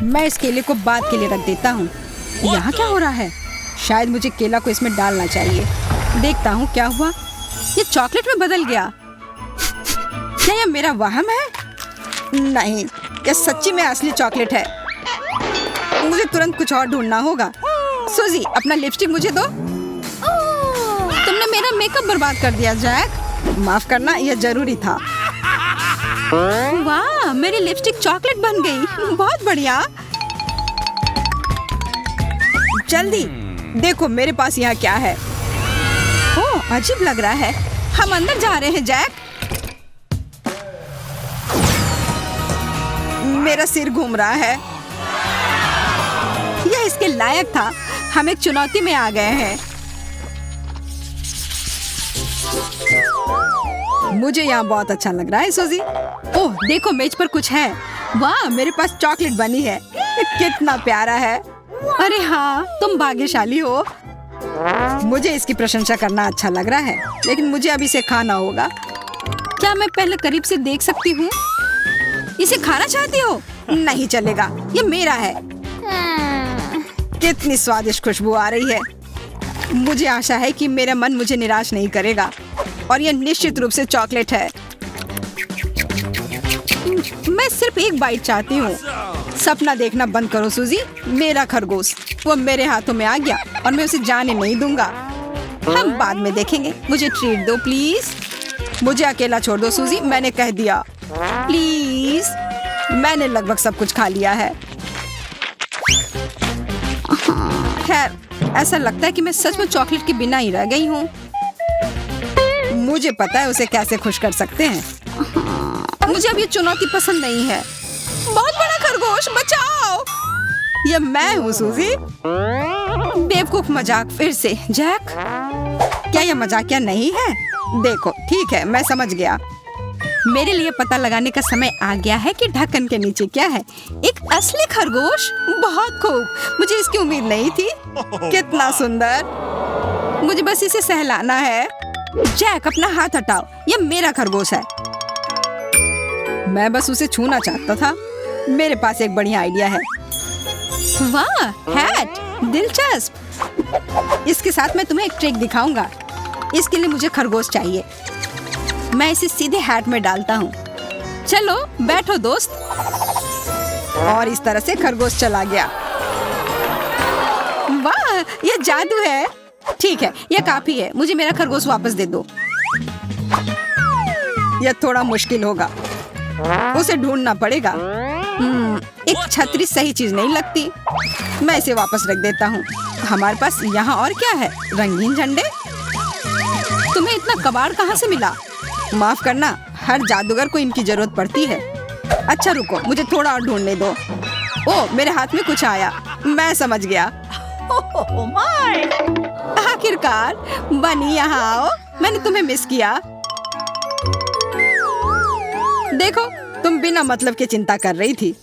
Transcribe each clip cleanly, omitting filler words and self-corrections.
मैं इस केले को बाद के लिए रख देता हूँ। यहाँ क्या हो रहा है? शायद मुझे केला को इसमें डालना चाहिए। देखता हूँ क्या हुआ। ये चॉकलेट में बदल गया। क्या यह मेरा वहम है? नहीं, यह सच्ची में असली चॉकलेट है। मुझे तुरंत कुछ और ढूंढना होगा। सूजी, अपना लिपस्टिक मुझे दो। तुमने मेरा मेकअप बर्बाद कर दिया जैक। माफ करना, यह जरूरी था। वाह, मेरी लिपस्टिक चॉकलेट बन गई। बहुत बढ़िया। जल्दी देखो मेरे पास यहाँ क्या है। ओह, अजीब लग रहा है। हम अंदर जा रहे हैं जैक। मेरा सिर घूम रहा है। यह इसके लायक था। हम एक चुनौती में आ गए हैं। मुझे यहाँ बहुत अच्छा लग रहा है सूजी। ओह, देखो मेज पर कुछ है। वाह, मेरे पास चॉकलेट बनी है। कितना प्यारा है। अरे हाँ, तुम भाग्यशाली हो। मुझे इसकी प्रशंसा करना अच्छा लग रहा है, लेकिन मुझे अब इसे खाना होगा। क्या मैं पहले करीब से देख सकती हूँ? इसे खाना चाहती हो? नहीं चलेगा, ये मेरा है। कितनी स्वादिष्ट खुशबू आ रही है। मुझे आशा है कि मेरा मन मुझे निराश नहीं करेगा और यह निश्चित रूप से चॉकलेट है। मैं सिर्फ एक बाइट चाहती हूँ। सपना देखना बंद करो सूजी। मेरा खरगोश, वो मेरे हाथों में आ गया और मैं उसे जाने नहीं दूंगा। हम बाद में देखेंगे। मुझे ट्रीट दो प्लीज। मुझे अकेला छोड़ दो सूजी, मैंने कह दिया। प्लीज। मैंने लगभग सब कुछ खा लिया है। खैर, ऐसा लगता है कि मैं सच में चॉकलेट के बिना ही रह गई हूँ। मुझे पता है उसे कैसे खुश कर सकते हैं। मुझे अब ये चुनौती पसंद नहीं है। बहुत बड़ा खरगोश, बचाओ। ये मैं हूँ सूजी। बेवकूफ मजाक फिर से। जैक, क्या यह मजाकिया नहीं है? देखो, ठीक है, मैं समझ गया। मेरे लिए पता लगाने का समय आ गया है कि ढक्कन के नीचे क्या है। एक असली खरगोश। बहुत खूब, मुझे इसकी उम्मीद नहीं थी। कितना सुंदर। मुझे बस इसे सहलाना है। जैक, अपना हाथ हटाओ। यह मेरा खरगोश है। मैं बस उसे छूना चाहता था। मेरे पास एक बढ़िया आइडिया है। वाह, हैट, दिलचस्प। इसके साथ मैं तुम्हें एक ट्रिक दिखाऊंगा। इसके लिए मुझे खरगोश चाहिए। मैं इसे सीधे हैट में डालता हूँ। चलो बैठो दोस्त। और इस तरह से खरगोश चला गया। वाह, ये जादू है। ठीक है, यह काफी है। मुझे मेरा खरगोश वापस दे दो। यह थोड़ा मुश्किल होगा। उसे ढूंढना पड़ेगा। एक छतरी सही चीज नहीं लगती। मैं इसे वापस रख देता हूँ। हमारे पास यहाँ और क्या है? रंगीन झंडे। तुम्हें इतना कबाड़ कहाँ से मिला? माफ करना, हर जादूगर को इनकी जरूरत पड़ती है। अच्छा रुको, मुझे थोड़ा और ढूंढने दो। ओह, मेरे हाथ में कुछ आया। मैं समझ गया। आखिरकार बनी, यहाँ आओ। मैंने तुम्हें मिस किया। देखो, तुम बिना मतलब के चिंता कर रही थी।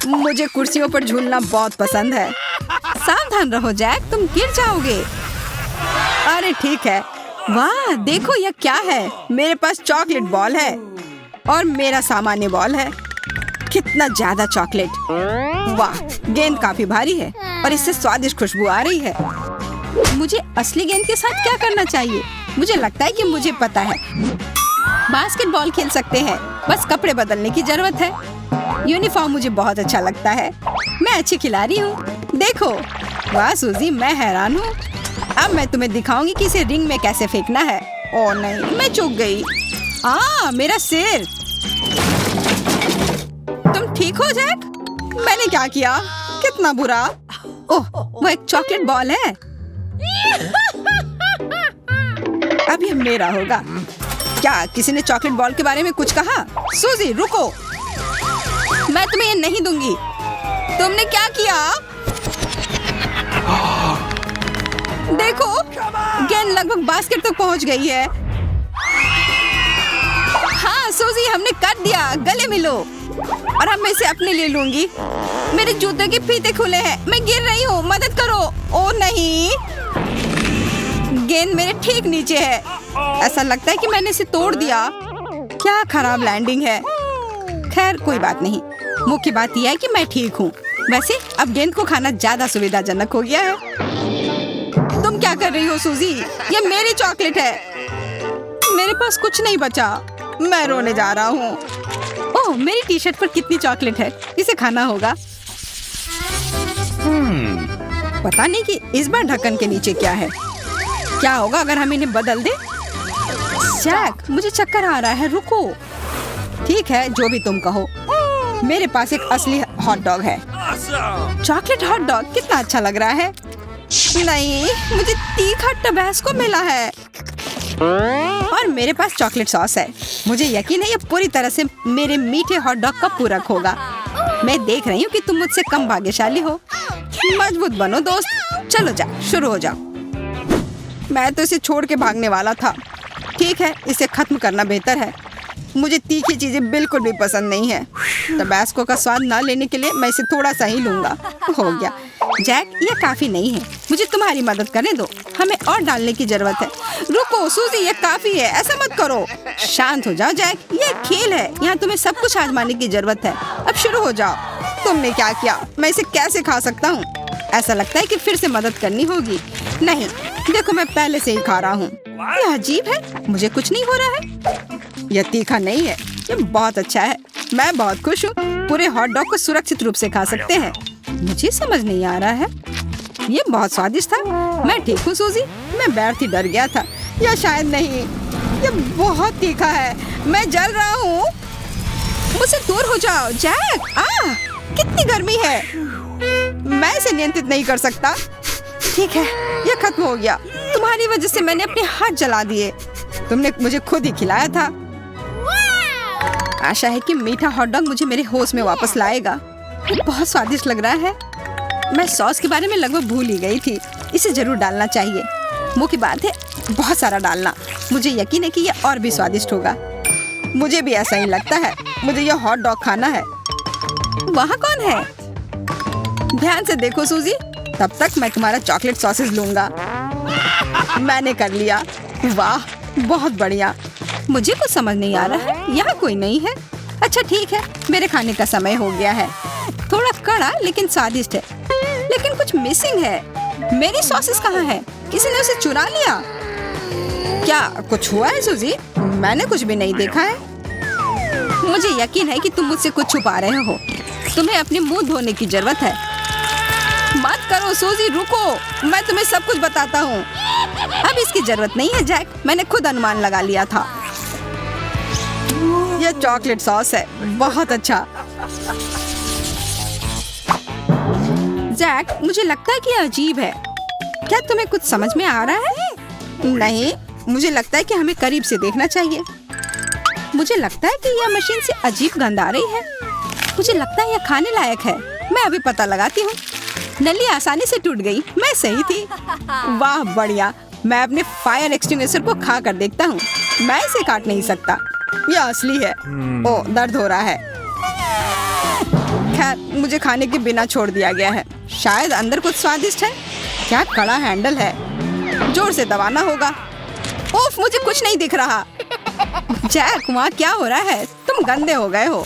मुझे कुर्सियों पर झूलना बहुत पसंद है। सावधान रहो जैक, तुम गिर जाओगे। अरे ठीक है। वाह, देखो यह क्या है। मेरे पास चॉकलेट बॉल है और मेरा सामान्य बॉल है। कितना ज्यादा चॉकलेट। वाह, गेंद काफी भारी है और इससे स्वादिष्ट खुशबू आ रही है। मुझे असली गेंद के साथ क्या करना चाहिए? मुझे लगता है कि मुझे पता है। बास्केटबॉल खेल सकते हैं, बस कपड़े बदलने की जरूरत है। यूनिफॉर्म मुझे बहुत अच्छा लगता है। मैं अच्छी खिलाड़ी हूँ। देखो। वाह सूजी, मैं हैरान हूँ। अब मैं तुम्हें दिखाऊंगी कि इसे रिंग में कैसे फेंकना है। ओह नहीं, मैं चूक गई। मेरा सिर। तुम ठीक हो जैक? मैंने क्या किया? कितना बुरा। ओह, वो एक चॉकलेट बॉल है। अब ये मेरा होगा। क्या किसी ने चॉकलेट बॉल के बारे में कुछ कहा? सूजी रुको, मैं तुम्हें ये नहीं दूंगी। तुमने क्या किया? देखो, गेंद लगभग बास्केट तक पहुंच गई है। हाँ सूजी, हमने कर दिया। गले मिलो। और अब मैं इसे अपने लिए लूंगी। मेरे जूते के फीते खुले हैं। मैं गिर रही हूँ, मदद करो। ओ नहीं, गेंद मेरे ठीक नीचे है। ऐसा लगता है कि मैंने इसे तोड़ दिया। क्या खराब लैंडिंग है। खैर कोई बात नहीं, मुख्य बात यह है कि मैं ठीक हूँ। वैसे अब गेंद को खाना ज्यादा सुविधाजनक हो गया है। तुम क्या कर रही हो सूजी? ये मेरी चॉकलेट है। मेरे पास कुछ नहीं बचा, मैं रोने जा रहा हूँ। ओह, मेरी टी शर्ट पर कितनी चॉकलेट है, इसे खाना होगा। पता नहीं कि इस बार ढक्कन के नीचे क्या है। क्या होगा अगर हम इन्हें बदल दें? जैक, मुझे चक्कर आ रहा है, रुको। ठीक है, जो भी तुम कहो। मेरे पास एक असली हॉट डॉग है। चॉकलेट हॉट डॉग कितना अच्छा लग रहा है। नहीं, मुझे तीखा टबैस्को मिला है और मेरे पास चॉकलेट सॉस है। मुझे यकीन है ये पूरी तरह से मेरे मीठे हॉट डॉग का पूरक होगा। मैं देख रही हूँ कि तुम मुझसे कम भाग्यशाली हो। मजबूत बनो दोस्त। चलो जा, शुरू हो जाओ। मैं तो इसे छोड़ के भागने वाला था। ठीक है, इसे खत्म करना बेहतर है। मुझे तीखी चीजें बिल्कुल भी पसंद नहीं है। टबैस्को का स्वाद ना लेने के लिए मैं इसे थोड़ा सा ही लूंगा। हो गया। जैक, ये काफी नहीं है, मुझे तुम्हारी मदद करने दो। हमें और डालने की जरूरत है। रुको सूजी, ये काफी है, ऐसा मत करो। शांत हो जाओ जैक, ये खेल है, यहाँ तुम्हें सब कुछ आजमाने की जरूरत है। अब शुरू हो जाओ। तुमने क्या किया? मैं इसे कैसे खा सकता हूँ? ऐसा लगता है कि फिर से मदद करनी होगी। नहीं, देखो मैं पहले से ही खा रहा हूँ। यह अजीब है, मुझे कुछ नहीं हो रहा है। यह तीखा नहीं है, ये बहुत अच्छा है। मैं बहुत खुश हूँ। पूरे हॉट डॉग को सुरक्षित रूप से खा सकते हैं। मुझे समझ नहीं आ रहा है। ये बहुत स्वादिष्ट था। मैं ठीक हूँ सूजी, मैं बैठ ही डर गया था। या शायद नहीं, ये बहुत तीखा है। मैं जल रहा हूँ। मुझसे दूर हो जाओ जैक। कितनी गर्मी है, मैं इसे नियंत्रित नहीं कर सकता। ठीक है, ये खत्म हो गया। तुम्हारी वजह से मैंने अपने हाथ जला दिए। तुमने मुझे खुद ही खिलाया था। आशा है कि मीठा हॉट डॉग मुझे मेरे होश में वापस लाएगा। ये बहुत स्वादिष्ट लग रहा है। मैं सॉस के बारे में लगभग भूल ही गई थी। इसे जरूर डालना चाहिए। मुख्य बात है बहुत सारा डालना। मुझे यकीन है कि यह और भी स्वादिष्ट होगा। मुझे भी ऐसा ही लगता है। मुझे यह हॉट डॉग खाना है। वहाँ कौन है? ध्यान से देखो सूजी, तब तक मैं तुम्हारा चॉकलेट सॉसेज लूंगा। मैंने कर लिया। वाह, बहुत बढ़िया। मुझे कुछ समझ नहीं आ रहा है, यहाँ कोई नहीं है। अच्छा ठीक है, मेरे खाने का समय हो गया है। थोड़ा कड़ा लेकिन स्वादिष्ट है, लेकिन कुछ मिसिंग है। मेरी सॉसेस कहाँ है? किसी ने उसे चुरा लिया क्या? कुछ हुआ है सूजी? मैंने कुछ भी नहीं देखा है। मुझे यकीन है कि तुम मुझसे कुछ छुपा रहे हो। तुम्हें अपने मुंह धोने की जरूरत है। मत करो सूजी, रुको, मैं तुम्हें सब कुछ बताता हूँ। अब इसकी जरूरत नहीं है जैक, मैंने खुद अनुमान लगा लिया था। यह चॉकलेट सॉस है, बहुत अच्छा। जैक, मुझे लगता है कि यह अजीब है। क्या तुम्हें कुछ समझ में आ रहा है? नहीं, मुझे लगता है कि हमें करीब से देखना चाहिए। मुझे लगता है कि यह मशीन से अजीब गंध आ रही है। मुझे लगता है यह खाने लायक है। मैं अभी पता लगाती हूँ। नली आसानी से टूट गई, मैं सही थी। वाह बढ़िया, मैं अपने फायर एक्सटिंग्विशर को खा कर देखता हूँ। मैं इसे काट नहीं सकता, यह असली है। ओ, दर्द हो रहा है। खैर, मुझे खाने के बिना छोड़ दिया गया है। शायद अंदर कुछ स्वादिष्ट है। क्या कड़ा हैंडल है, जोर से दबाना होगा। ओफ, मुझे कुछ नहीं दिख रहा। जैक, वहाँ क्या हो रहा है? तुम गंदे हो गए हो।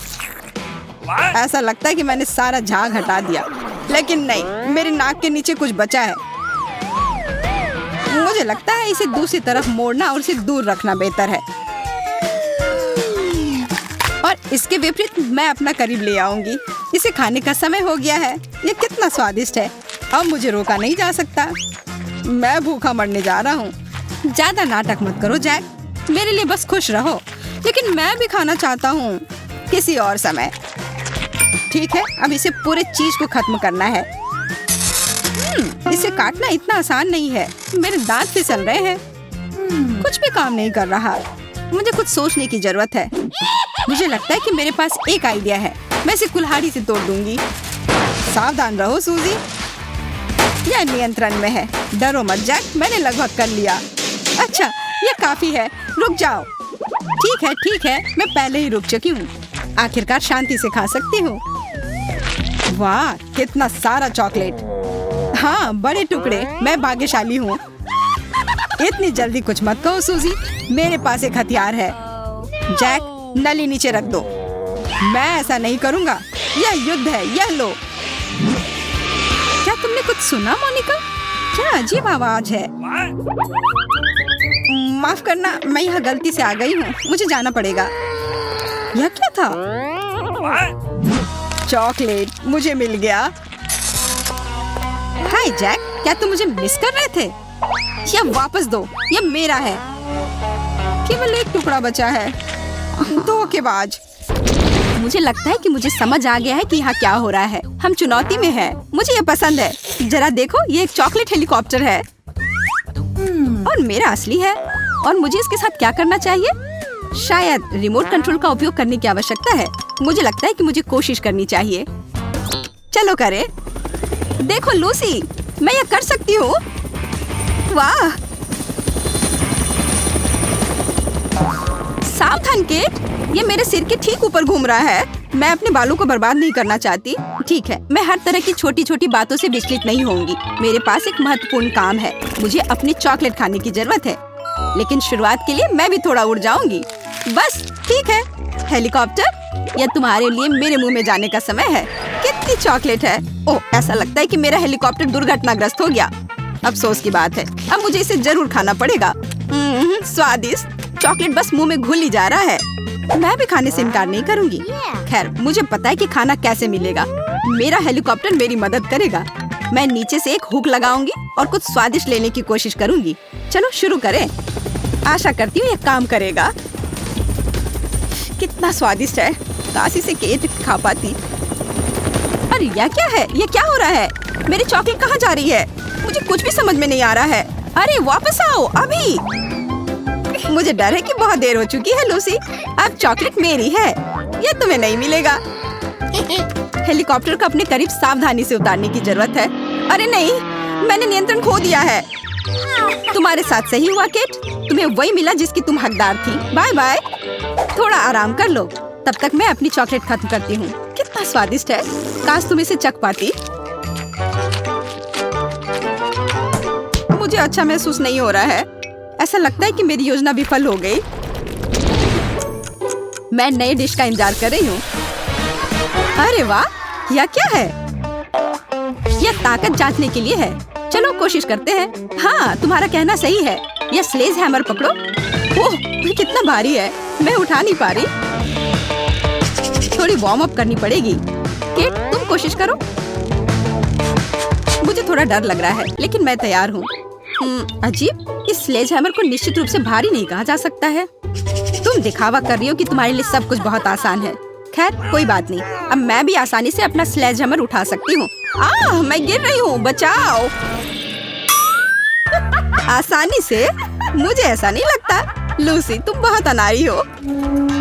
ऐसा लगता है कि मैंने सारा झाग हटा दिया, लेकिन नहीं, मेरी नाक के नीचे कुछ बचा है। मुझे लगता है इसे दूसरी तरफ मोड़ना और इसे दूर रखना बेहतर है। और इसके विपरीत मैं अपना करीब ले आऊंगी। इसे खाने का समय हो गया है। ये कितना स्वादिष्ट है, अब मुझे रोका नहीं जा सकता। मैं भूखा मरने जा रहा हूँ। ज्यादा नाटक मत करो जैक, मेरे लिए बस खुश रहो। लेकिन मैं भी खाना चाहता हूँ, किसी और समय। ठीक है, अब इसे पूरे चीज को खत्म करना है। इसे काटना इतना आसान नहीं है। मेरे दांत फिसल रहे हैं। कुछ भी काम नहीं कर रहा। मुझे कुछ सोचने की जरूरत है। मुझे लगता है कि मेरे पास एक आइडिया है। मैं इसे कुल्हाड़ी से तोड़ दूंगी। सावधान रहो सूजी, यह नियंत्रण में है। डरो मत जैक, मैंने लगभग कर लिया। अच्छा, यह काफी है, रुक जाओ। ठीक है, मैं पहले ही रुक चुकी हूँ। आखिरकार शांति से खा सकती हूँ। वाह, कितना सारा चॉकलेट। हाँ, बड़े टुकड़े। मैं भाग्यशाली हूँ। इतनी जल्दी कुछ मत कहो सूजी, मेरे पास एक हथियार है। जैक, नली नीचे रख दो। मैं ऐसा नहीं करूँगा। यह युद्ध है, यह लो। क्या तुमने कुछ सुना मोनिका? क्या अजीब आवाज है। माफ करना, मैं यहाँ गलती से आ गई हूँ, मुझे जाना पड़ेगा। यह क्या था? चॉकलेट मुझे मिल गया। हाय जैक, क्या तुम मुझे मिस कर रहे थे? यह वापस दो, यह मेरा है। केवल एक टुकड़ा बचा है। धोखेबाज। मुझे लगता है कि मुझे समझ आ गया है कि यहाँ क्या हो रहा है। हम चुनौती में हैं। मुझे ये पसंद है। जरा देखो, ये एक चॉकलेट हेलीकॉप्टर है और मेरा असली है। और मुझे इसके साथ क्या करना चाहिए? शायद रिमोट कंट्रोल का उपयोग करने की आवश्यकता है। मुझे लगता है कि मुझे कोशिश करनी चाहिए। चलो करें। देखो लूसी, मैं ये कर सकती हूँ। वाह! सावधान केट, ये मेरे सिर के ठीक ऊपर घूम रहा है। मैं अपने बालों को बर्बाद नहीं करना चाहती। ठीक है, मैं हर तरह की छोटी छोटी बातों से विचलित नहीं होंगी। मेरे पास एक महत्वपूर्ण काम है। मुझे अपनी चॉकलेट खाने की जरूरत है, लेकिन शुरुआत के लिए मैं भी थोड़ा उड़ जाऊंगी। बस ठीक है। हेलीकॉप्टर, यह तुम्हारे लिए मेरे मुंह में जाने का समय है। कितनी चॉकलेट है। ओह, ऐसा लगता है कि मेरा हेलीकॉप्टर दुर्घटनाग्रस्त हो गया। अफसोस की बात है, अब मुझे इसे जरूर खाना पड़ेगा। स्वादिष्ट। चॉकलेट बस मुंह में घुल ही जा रहा है। मैं भी खाने से इनकार नहीं करूंगी। खैर, मुझे पता है कि खाना कैसे मिलेगा। मेरा हेलीकॉप्टर मेरी मदद करेगा। मैं नीचे से एक हुक लगाऊंगी और कुछ स्वादिष्ट लेने की कोशिश करूंगी। चलो शुरू करें। आशा करती हूँ ये काम करेगा। कितना स्वादिष्ट है। काश इसे केट खा पाती। अरे यह क्या है? ये क्या हो रहा है? मेरी चॉकलेट कहाँ जा रही है? मुझे कुछ भी समझ में नहीं आ रहा है। अरे वापस आओ अभी। मुझे डर है कि बहुत देर हो चुकी है लूसी। अब चॉकलेट मेरी है, ये तुम्हें नहीं मिलेगा। हेलीकॉप्टर को अपने करीब सावधानी से उतारने की जरूरत है। अरे नहीं, मैंने नियंत्रण खो दिया है। तुम्हारे साथ सही हुआ केट, तुम्हें वही मिला जिसकी तुम हकदार थी। Bye bye. थोड़ा आराम कर लो, तब तक मैं अपनी चॉकलेट खत्म करती हूँ। कितना स्वादिष्ट है। काश तुम इसे चख पाती। मुझे अच्छा महसूस नहीं हो रहा है। ऐसा लगता है कि मेरी योजना विफल हो गई। मैं नए डिश का इंतजार कर रही हूँ। अरे वाह, यह क्या है? यह ताकत जांचने के लिए है। चलो कोशिश करते हैं। हाँ, तुम्हारा कहना सही है। यह स्लेज हैमर पकड़ो। ओह, ये कितना भारी है, मैं उठा नहीं पा रही। थोड़ी वार्म अप करनी पड़ेगी। केट, तुम कोशिश करो। मुझे थोड़ा डर लग रहा है, लेकिन मैं तैयार हूँ। अजीब, इस स्लेज हैमर को निश्चित रूप से भारी नहीं कहा जा सकता है। तुम दिखावा कर रही हो कि तुम्हारे लिए सब कुछ बहुत आसान है। खैर कोई बात नहीं, अब मैं भी आसानी से अपना स्लेज हैमर उठा सकती हूँ। मैं गिर रही हूँ, बचाओ। आसानी से? मुझे ऐसा नहीं लगता। लूसी, तुम बहुत अनाड़ी हो।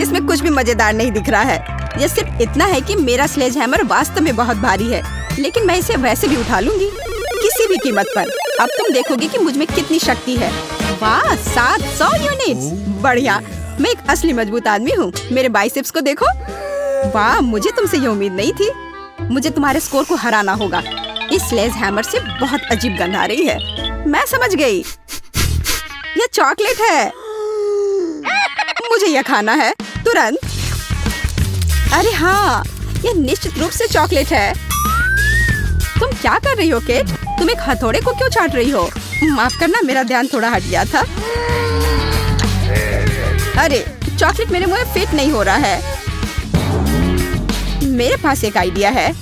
इसमें कुछ भी मजेदार नहीं दिख रहा है। यह सिर्फ इतना है कि मेरा स्लेज हैमर वास्तव में बहुत भारी है, लेकिन मैं इसे वैसे भी उठा लूंगी, किसी भी कीमत पर। अब तुम देखोगे कि मुझ में कितनी शक्ति है। वाह, 700 यूनिट्स, बढ़िया। मैं एक असली मजबूत आदमी हूँ। मेरे बाइसेप्स को देखो। वाह, मुझे तुमसे ये उम्मीद नहीं थी। मुझे तुम्हारे स्कोर को हराना होगा। इस स्लेज हैमर से बहुत अजीब गंध आ रही है। मैं समझ गई, यह चॉकलेट है। मुझे यह खाना है तुरंत। अरे हाँ, यह निश्चित रूप से चॉकलेट है। तुम क्या कर रही हो केट? तुम एक हथौड़े को क्यों चाट रही हो? माफ करना, मेरा ध्यान थोड़ा हट गया था। अरे, चॉकलेट मेरे मुंह में फिट नहीं हो रहा है। मेरे पास एक आइडिया है।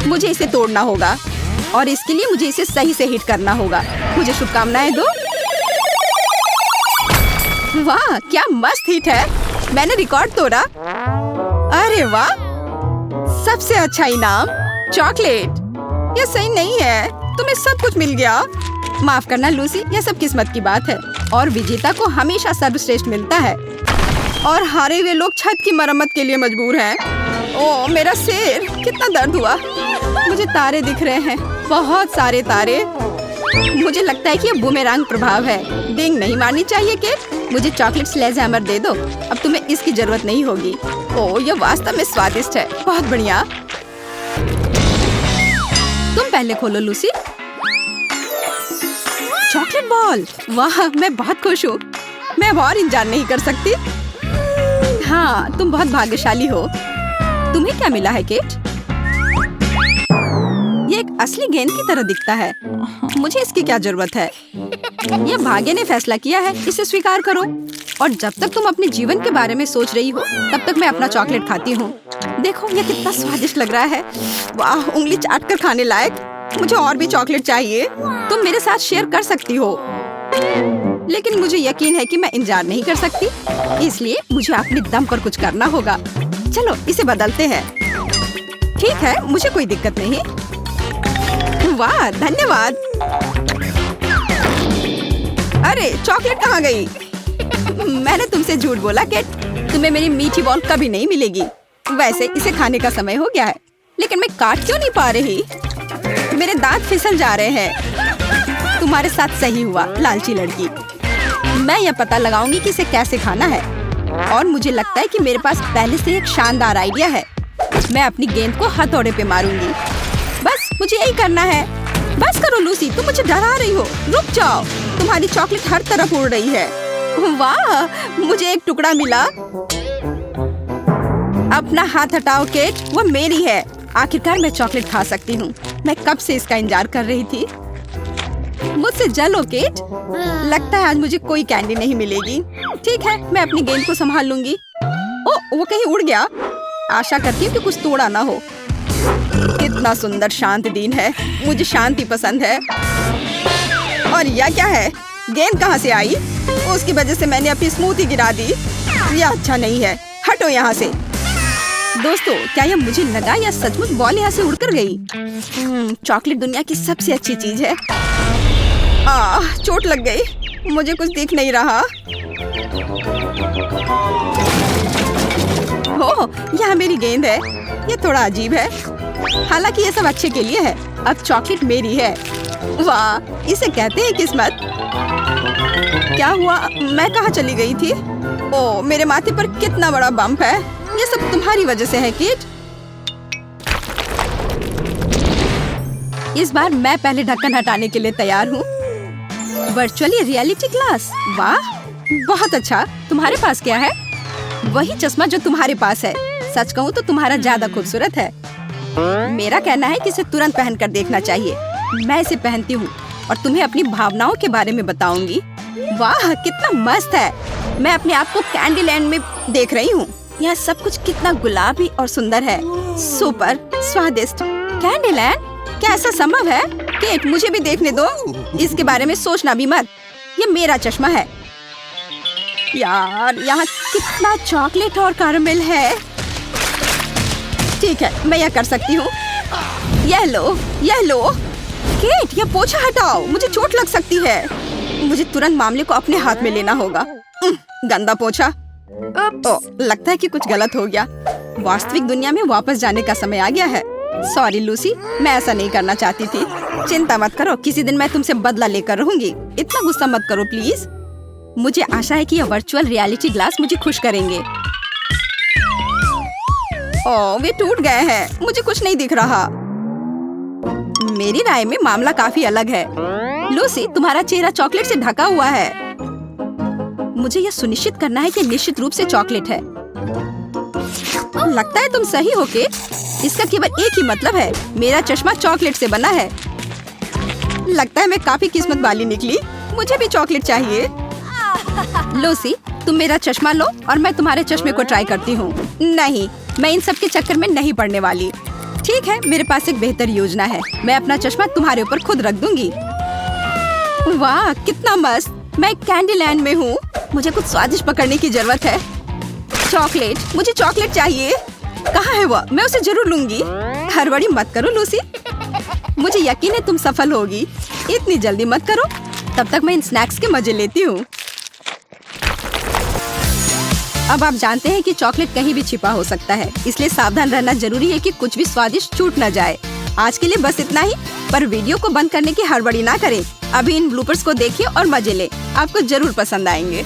मुझे इसे तोड़ना होगा और इसके लिए मुझे इसे सही से हिट करना होगा। मुझे शुभकामनाएं दो। वाह, क्या मस्त हिट है। मैंने रिकॉर्ड तोड़ा। अरे वाह, सबसे अच्छा इनाम चॉकलेट। यह सही नहीं है, तुम्हें सब कुछ मिल गया। माफ करना लूसी, यह सब किस्मत की बात है और विजेता को हमेशा सर्वश्रेष्ठ मिलता है। और हारे हुए लोग छत की मरम्मत के लिए मजबूर हैं। ओह, मेरा सिर, कितना दर्द हुआ। मुझे तारे दिख रहे हैं, बहुत सारे तारे। मुझे लगता है कि यह बूमेरैंग प्रभाव है। डिंग नहीं मारनी चाहिए केट। मुझे चॉकलेट स्लेज हैमर दे दो, अब तुम्हें इसकी जरूरत नहीं होगी। ओह, यह वास्तव में स्वादिष्ट है। बहुत बढ़िया। तुम पहले खोलो लूसी। चॉकलेट बॉल, वाह, मैं बहुत खुश हूँ। मैं अब और इंतजार नहीं कर सकती। हाँ, तुम बहुत भाग्यशाली हो। तुम्हें क्या मिला है केट? ये एक असली गेंद की तरह दिखता है। मुझे इसकी क्या जरूरत है? ये भाग्य ने फैसला किया है, इसे स्वीकार करो। और जब तक तुम अपने जीवन के बारे में सोच रही हो, तब तक मैं अपना चॉकलेट खाती हूँ। देखो ये कितना स्वादिष्ट लग रहा है। वाह, उंगली चाट कर खाने लायक। मुझे और भी चॉकलेट चाहिए। तुम मेरे साथ शेयर कर सकती हो, लेकिन मुझे यकीन है कि मैं इंतजार नहीं कर सकती, इसलिए मुझे अपने दम पर कुछ करना होगा। चलो इसे बदलते हैं। ठीक है, मुझे कोई दिक्कत नहीं। वाह, धन्यवाद। अरे चॉकलेट कहाँ गई? मैंने तुमसे झूठ बोला केट। तुम्हें मेरी मीठी बॉल कभी नहीं मिलेगी। वैसे इसे खाने का समय हो गया है, लेकिन मैं काट क्यों नहीं पा रही? मेरे दांत फिसल जा रहे हैं। तुम्हारे साथ सही हुआ, लालची लड़की। मैं यह पता लगाऊंगी कि इसे कैसे खाना है। और मुझे लगता है कि मेरे पास पहले से एक शानदार आइडिया है। मैं अपनी गेंद को हथौड़े पे मारूंगी। बस मुझे यही करना है। बस करो लूसी, तुम मुझे डरा रही हो। रुक जाओ, तुम्हारी चॉकलेट हर तरफ उड़ रही है। वाह, मुझे एक टुकड़ा मिला। अपना हाथ हटाओ केट, वो मेरी है। आखिरकार मैं चॉकलेट खा सकती हूँ। मैं कब से इसका इंतजार कर रही थी। मुझसे जलो केट। लगता है आज मुझे कोई कैंडी नहीं मिलेगी। ठीक है, मैं अपनी गेंद को संभाल लूंगी। ओ, वो कहीं उड़ गया। आशा करती हूँ कि कुछ तोड़ा ना हो। कितना सुंदर शांत दिन है। मुझे शांति पसंद है। और यह क्या है? गेंद कहाँ से आई? उसकी वजह से मैंने अपनी स्मूथी गिरा दी। यह अच्छा नहीं है, हटो यहाँ से। दोस्तों, क्या यह मुझे लगा या सचमुच बॉल यहाँ से उड़कर गई? चॉकलेट दुनिया की सबसे अच्छी चीज है। चोट लग गई। मुझे कुछ दिख नहीं रहा। ओह, यहाँ मेरी गेंद है। ये थोड़ा अजीब है, हालांकि ये सब अच्छे के लिए है। अब चॉकलेट मेरी है। वाह, इसे कहते हैं किस्मत। क्या हुआ? मैं कहाँ चली गई थी? ओह, मेरे माथे पर कितना बड़ा बम्प है। ये सब तुम्हारी वजह से है किट। इस बार मैं पहले ढक्कन हटाने के लिए तैयार हूँ। वर्चुअली रियलिटी ग्लास, वाह बहुत अच्छा। तुम्हारे पास क्या है? वही चश्मा जो तुम्हारे पास है। सच कहूँ तो तुम्हारा ज्यादा खूबसूरत है। मेरा कहना है कि इसे तुरंत पहनकर देखना चाहिए। मैं इसे पहनती हूँ और तुम्हें अपनी भावनाओं के बारे में बताऊंगी। वाह, कितना मस्त है। मैं अपने आप को कैंडी लैंड में देख रही हूँ। यह सब कुछ कितना गुलाबी और सुंदर है। सुपर स्वादिष्ट। Candy land? क्या ऐसा संभव है? केट, मुझे भी देखने दो। इसके बारे में सोचना भी मत। ये मेरा चश्मा है। यार, यहाँ कितना चॉकलेट और कैरमेल है। ठीक है, मैं यह कर सकती हूँ। यह लो, यह लो। केट, यह पोछा हटाओ, मुझे चोट लग सकती है। मुझे तुरंत मामले को अपने हाथ में लेना होगा। गंदा पोछा। लगता है कि कुछ गलत हो गया। वास्तविक दुनिया में वापस जाने का समय आ गया है। सॉरी लूसी, मैं ऐसा नहीं करना चाहती थी। चिंता मत करो, किसी दिन मैं तुमसे बदला लेकर रहूंगी। इतना गुस्सा मत करो प्लीज। मुझे आशा है कि यह वर्चुअल रियलिटी ग्लास मुझे खुश करेंगे। ओह, वे टूट गए हैं। मुझे कुछ नहीं दिख रहा। मेरी राय में मामला काफी अलग है। लूसी, तुम्हारा चेहरा चॉकलेट से ढका हुआ है। मुझे यह सुनिश्चित करना है कि निश्चित रूप से चॉकलेट है। लगता है तुम सही हो के। इसका केवल एक ही मतलब है, मेरा चश्मा चॉकलेट से बना है। लगता है मैं काफी किस्मत वाली निकली। मुझे भी चॉकलेट चाहिए। लूसी, तुम मेरा चश्मा लो और मैं तुम्हारे चश्मे को ट्राई करती हूँ। नहीं, मैं इन सब के चक्कर में नहीं पड़ने वाली। ठीक है, मेरे पास एक बेहतर योजना है। मैं अपना चश्मा तुम्हारे ऊपर खुद रख दूंगी। वाह, कितना मस्त। मैं कैंडी लैंड में हूँ। मुझे कुछ स्वादिष्ट पकड़ने की जरूरत है। चॉकलेट, मुझे चॉकलेट चाहिए। कहाँ है वो? मैं उसे जरूर लूंगी। हड़बड़ी मत करो लूसी, मुझे यकीन है तुम सफल होगी। इतनी जल्दी मत करो। तब तक मैं इन स्नैक्स के मजे लेती हूँ। अब आप जानते हैं कि चॉकलेट कहीं भी छिपा हो सकता है, इसलिए सावधान रहना जरूरी है कि कुछ भी स्वादिष्ट छूट न जाए। आज के लिए बस इतना ही, पर वीडियो को बंद करने की हड़बड़ी ना करें। अभी इन ब्लूपर्स को देखिए और मजे लें, आपको जरूर पसंद आएंगे।